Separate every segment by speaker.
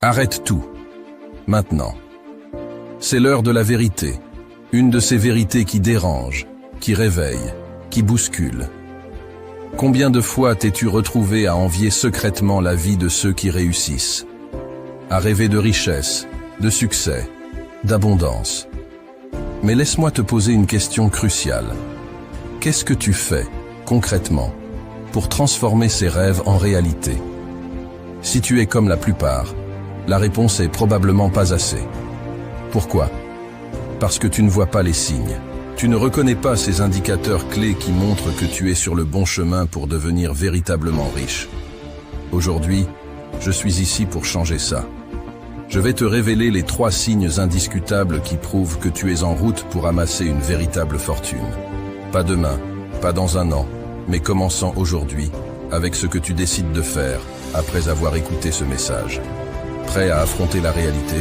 Speaker 1: Arrête tout. Maintenant. C'est l'heure de la vérité. Une de ces vérités qui dérange, qui réveille, qui bouscule. Combien de fois t'es-tu retrouvé à envier secrètement la vie de ceux qui réussissent? À rêver de richesse, de succès, d'abondance. Mais laisse-moi te poser une question cruciale. Qu'est-ce que tu fais, concrètement, pour transformer ces rêves en réalité? Si tu es comme la plupart, la réponse est probablement pas assez. Pourquoi? Parce que tu ne vois pas les signes. Tu ne reconnais pas ces indicateurs clés qui montrent que tu es sur le bon chemin pour devenir véritablement riche. Aujourd'hui, je suis ici pour changer ça. Je vais te révéler les 3 signes indiscutables qui prouvent que tu es en route pour amasser une véritable fortune. Pas demain, pas dans un an, mais commençant aujourd'hui, avec ce que tu décides de faire après avoir écouté ce message. Prêt à affronter la réalité?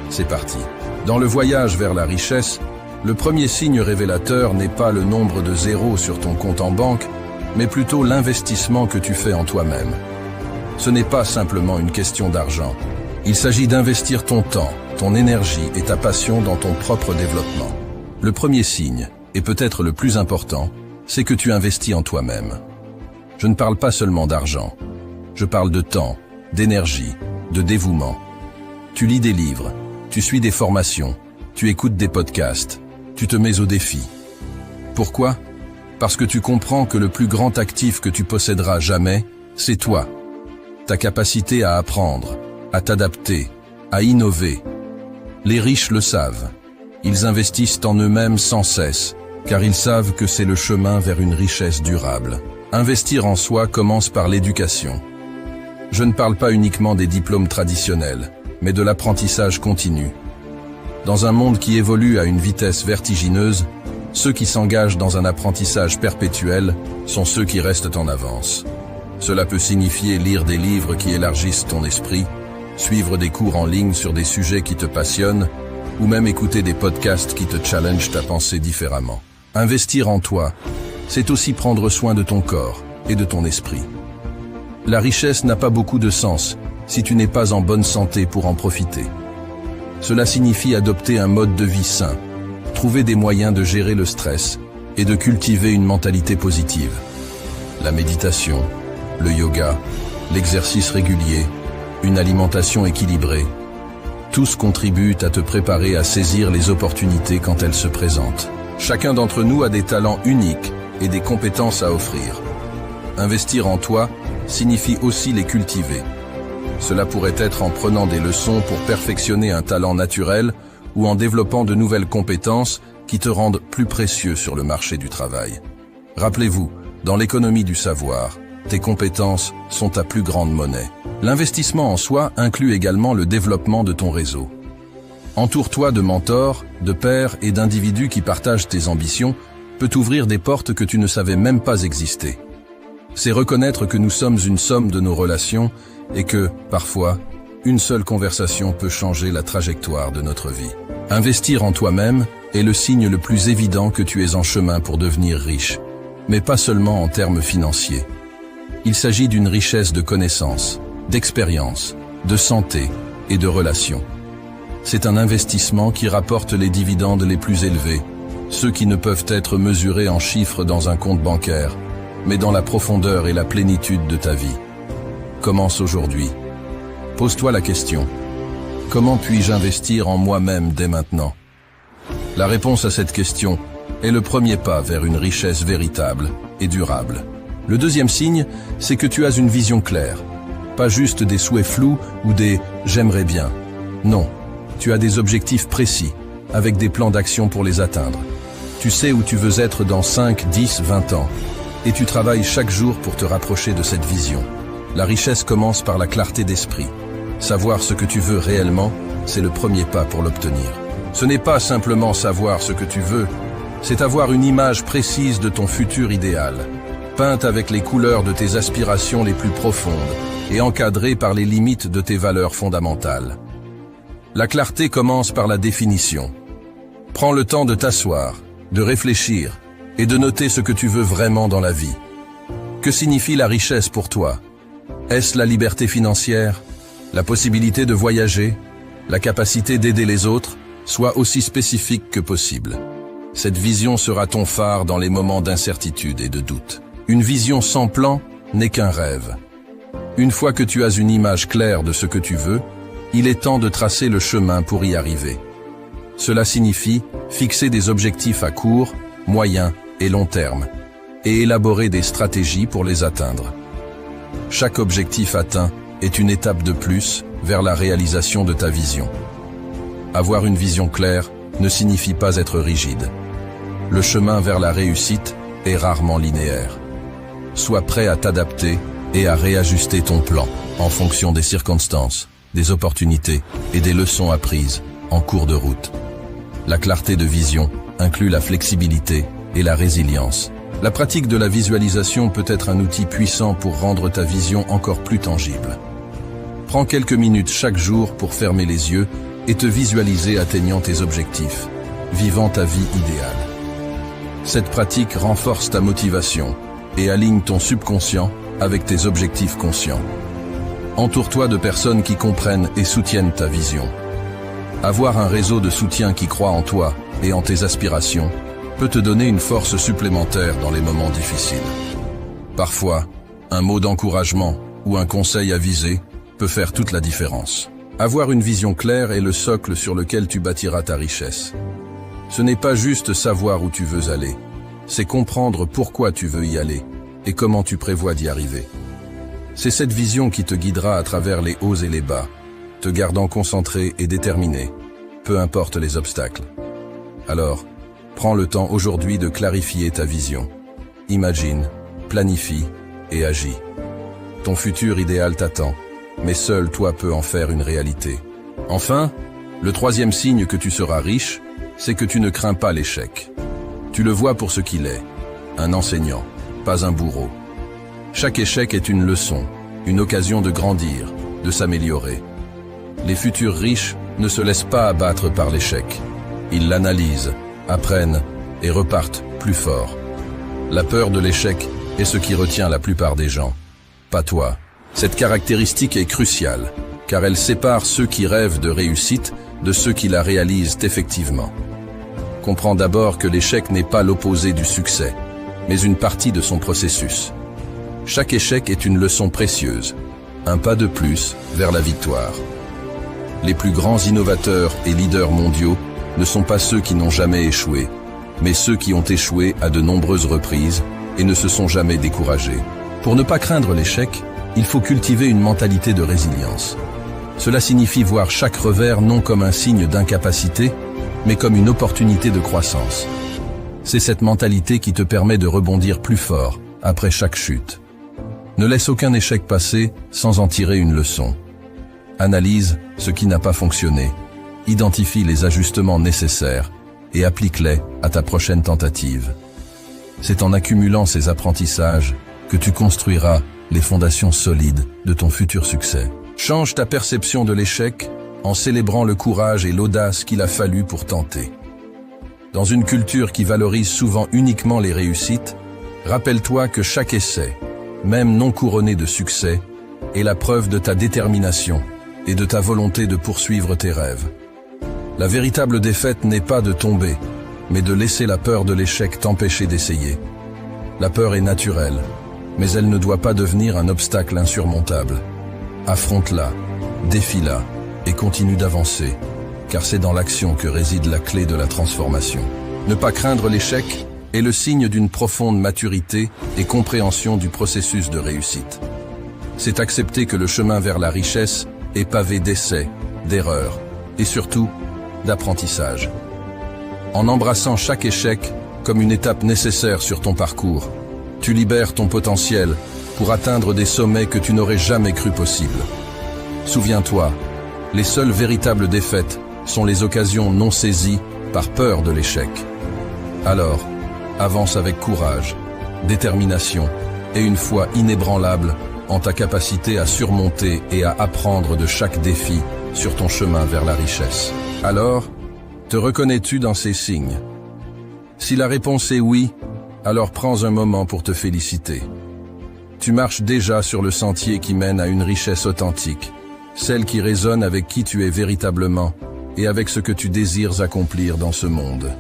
Speaker 1: C'est parti. Dans le voyage vers la richesse, le premier signe révélateur n'est pas le nombre de zéros sur ton compte en banque, mais plutôt l'investissement que tu fais en toi-même. Ce n'est pas simplement une question d'argent. Il s'agit d'investir ton temps, ton énergie et ta passion dans ton propre développement. Le premier signe, et peut-être le plus important, c'est que tu investis en toi-même. Je ne parle pas seulement d'argent. Je parle de temps, d'énergie, de dévouement. Tu lis des livres, tu suis des formations, tu écoutes des podcasts, tu te mets au défi. Pourquoi? Parce que tu comprends que le plus grand actif que tu posséderas jamais, c'est toi. Ta capacité à apprendre, à t'adapter, à innover. Les riches le savent. Ils investissent en eux-mêmes sans cesse, car ils savent que c'est le chemin vers une richesse durable. Investir en soi commence par l'éducation. Je ne parle pas uniquement des diplômes traditionnels, mais de l'apprentissage continu. Dans un monde qui évolue à une vitesse vertigineuse, ceux qui s'engagent dans un apprentissage perpétuel sont ceux qui restent en avance. Cela peut signifier lire des livres qui élargissent ton esprit, suivre des cours en ligne sur des sujets qui te passionnent, ou même écouter des podcasts qui te challengent à penser différemment. Investir en toi, c'est aussi prendre soin de ton corps et de ton esprit. La richesse n'a pas beaucoup de sens si tu n'es pas en bonne santé pour en profiter. Cela signifie adopter un mode de vie sain, trouver des moyens de gérer le stress et de cultiver une mentalité positive. La méditation, le yoga, l'exercice régulier, une alimentation équilibrée, tous contribuent à te préparer à saisir les opportunités quand elles se présentent. Chacun d'entre nous a des talents uniques et des compétences à offrir. Investir en toi signifie aussi les cultiver. Cela pourrait être en prenant des leçons pour perfectionner un talent naturel ou en développant de nouvelles compétences qui te rendent plus précieux sur le marché du travail. Rappelez-vous, dans l'économie du savoir, tes compétences sont ta plus grande monnaie. L'investissement en soi inclut également le développement de ton réseau. Entoure-toi de mentors, de pairs et d'individus qui partagent tes ambitions peut t'ouvrir des portes que tu ne savais même pas exister. C'est reconnaître que nous sommes une somme de nos relations et que, parfois, une seule conversation peut changer la trajectoire de notre vie. Investir en toi-même est le signe le plus évident que tu es en chemin pour devenir riche, mais pas seulement en termes financiers. Il s'agit d'une richesse de connaissances, d'expérience, de santé et de relations. C'est un investissement qui rapporte les dividendes les plus élevés, ceux qui ne peuvent être mesurés en chiffres dans un compte bancaire, mais dans la profondeur et la plénitude de ta vie. Commence aujourd'hui. Pose-toi la question. Comment puis-je investir en moi-même dès maintenant? La réponse à cette question est le premier pas vers une richesse véritable et durable. Le deuxième signe, c'est que tu as une vision claire. Pas juste des souhaits flous ou des « j'aimerais bien ». Non, tu as des objectifs précis, avec des plans d'action pour les atteindre. Tu sais où tu veux être dans 5, 10, 20 ans. Et tu travailles chaque jour pour te rapprocher de cette vision. La richesse commence par la clarté d'esprit. Savoir ce que tu veux réellement, c'est le premier pas pour l'obtenir. Ce n'est pas simplement savoir ce que tu veux, c'est avoir une image précise de ton futur idéal, peinte avec les couleurs de tes aspirations les plus profondes et encadrée par les limites de tes valeurs fondamentales. La clarté commence par la définition. Prends le temps de t'asseoir, de réfléchir, et de noter ce que tu veux vraiment dans la vie. Que signifie la richesse pour toi? Est-ce la liberté financière? La possibilité de voyager, la capacité d'aider les autres, soient aussi spécifiques que possible. Cette vision sera ton phare dans les moments d'incertitude et de doute. Une vision sans plan n'est qu'un rêve. Une fois que tu as une image claire de ce que tu veux, il est temps de tracer le chemin pour y arriver. Cela signifie fixer des objectifs à court, moyen et long terme, et élaborer des stratégies pour les atteindre. Chaque objectif atteint est une étape de plus vers la réalisation de ta vision. Avoir une vision claire ne signifie pas être rigide. Le chemin vers la réussite est rarement linéaire. Sois prêt à t'adapter et à réajuster ton plan en fonction des circonstances, des opportunités et des leçons apprises en cours de route. La clarté de vision inclut la flexibilité et la résilience. La pratique de la visualisation peut être un outil puissant pour rendre ta vision encore plus tangible. Prends quelques minutes chaque jour pour fermer les yeux et te visualiser atteignant tes objectifs, vivant ta vie idéale. Cette pratique renforce ta motivation et aligne ton subconscient avec tes objectifs conscients. Entoure-toi de personnes qui comprennent et soutiennent ta vision. Avoir un réseau de soutien qui croit en toi et en tes aspirations peut te donner une force supplémentaire dans les moments difficiles. Parfois, un mot d'encouragement ou un conseil avisé peut faire toute la différence. Avoir une vision claire est le socle sur lequel tu bâtiras ta richesse. Ce n'est pas juste savoir où tu veux aller, c'est comprendre pourquoi tu veux y aller et comment tu prévois d'y arriver. C'est cette vision qui te guidera à travers les hauts et les bas, te gardant concentré et déterminé, peu importe les obstacles. Alors, prends le temps aujourd'hui de clarifier ta vision. Imagine, planifie et agis. Ton futur idéal t'attend, mais seul toi peux en faire une réalité. Enfin, le troisième signe que tu seras riche, c'est que tu ne crains pas l'échec. Tu le vois pour ce qu'il est, un enseignant, pas un bourreau. Chaque échec est une leçon, une occasion de grandir, de s'améliorer. Les futurs riches ne se laissent pas abattre par l'échec. Ils l'analysent, apprennent et repartent plus forts. La peur de l'échec est ce qui retient la plupart des gens. Pas toi. Cette caractéristique est cruciale, car elle sépare ceux qui rêvent de réussite de ceux qui la réalisent effectivement. Comprends d'abord que l'échec n'est pas l'opposé du succès, mais une partie de son processus. Chaque échec est une leçon précieuse, un pas de plus vers la victoire. Les plus grands innovateurs et leaders mondiaux ne sont pas ceux qui n'ont jamais échoué, mais ceux qui ont échoué à de nombreuses reprises et ne se sont jamais découragés. Pour ne pas craindre l'échec, il faut cultiver une mentalité de résilience. Cela signifie voir chaque revers non comme un signe d'incapacité, mais comme une opportunité de croissance. C'est cette mentalité qui te permet de rebondir plus fort après chaque chute. Ne laisse aucun échec passer sans en tirer une leçon. Analyse ce qui n'a pas fonctionné, identifie les ajustements nécessaires et applique-les à ta prochaine tentative. C'est en accumulant ces apprentissages que tu construiras les fondations solides de ton futur succès. Change ta perception de l'échec en célébrant le courage et l'audace qu'il a fallu pour tenter. Dans une culture qui valorise souvent uniquement les réussites, rappelle-toi que chaque essai, même non couronné de succès, est la preuve de ta détermination et de ta volonté de poursuivre tes rêves. La véritable défaite n'est pas de tomber, mais de laisser la peur de l'échec t'empêcher d'essayer. La peur est naturelle, mais elle ne doit pas devenir un obstacle insurmontable. Affronte-la, défie-la et continue d'avancer, car c'est dans l'action que réside la clé de la transformation. Ne pas craindre l'échec est le signe d'une profonde maturité et compréhension du processus de réussite. C'est accepter que le chemin vers la richesse est pavé d'essais, d'erreurs et surtout d'apprentissage. En embrassant chaque échec comme une étape nécessaire sur ton parcours, tu libères ton potentiel pour atteindre des sommets que tu n'aurais jamais cru possibles. Souviens-toi, les seules véritables défaites sont les occasions non saisies par peur de l'échec. Alors, avance avec courage, détermination et une foi inébranlable en ta capacité à surmonter et à apprendre de chaque défi sur ton chemin vers la richesse. Alors, te reconnais-tu dans ces signes? Si la réponse est oui, alors prends un moment pour te féliciter. Tu marches déjà sur le sentier qui mène à une richesse authentique, celle qui résonne avec qui tu es véritablement et avec ce que tu désires accomplir dans ce monde.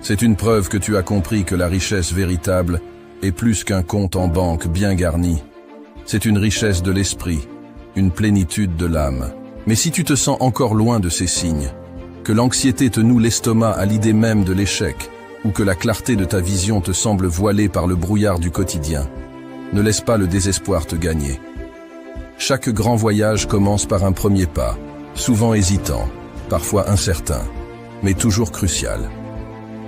Speaker 1: C'est une preuve que tu as compris que la richesse véritable est plus qu'un compte en banque bien garni. C'est une richesse de l'esprit, une plénitude de l'âme. Mais si tu te sens encore loin de ces signes, que l'anxiété te noue l'estomac à l'idée même de l'échec, ou que la clarté de ta vision te semble voilée par le brouillard du quotidien, ne laisse pas le désespoir te gagner. Chaque grand voyage commence par un premier pas, souvent hésitant, parfois incertain, mais toujours crucial.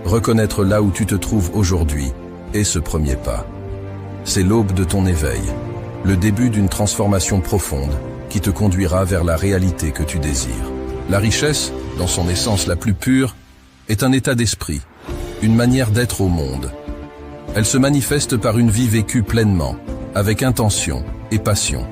Speaker 1: Reconnaître là où tu te trouves aujourd'hui est ce premier pas. C'est l'aube de ton éveil, le début d'une transformation profonde qui te conduira vers la réalité que tu désires. La richesse, dans son essence la plus pure, est un état d'esprit, une manière d'être au monde. Elle se manifeste par une vie vécue pleinement, avec intention et passion.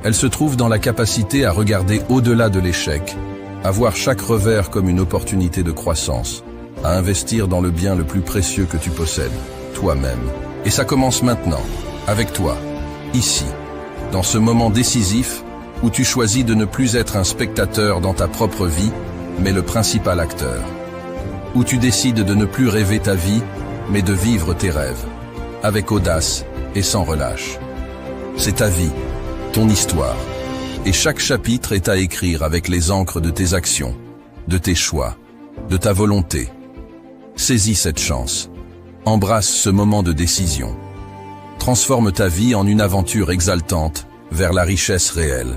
Speaker 1: Elle se trouve dans la capacité à regarder au-delà de l'échec, à voir chaque revers comme une opportunité de croissance, à investir dans le bien le plus précieux que tu possèdes, toi-même. Et ça commence maintenant, avec toi, ici, dans ce moment décisif où tu choisis de ne plus être un spectateur dans ta propre vie, mais le principal acteur. Où tu décides de ne plus rêver ta vie, mais de vivre tes rêves, avec audace et sans relâche. C'est ta vie, ton histoire, et chaque chapitre est à écrire avec les encres de tes actions, de tes choix, de ta volonté. Saisis cette chance. Embrasse ce moment de décision. Transforme ta vie en une aventure exaltante vers la richesse réelle.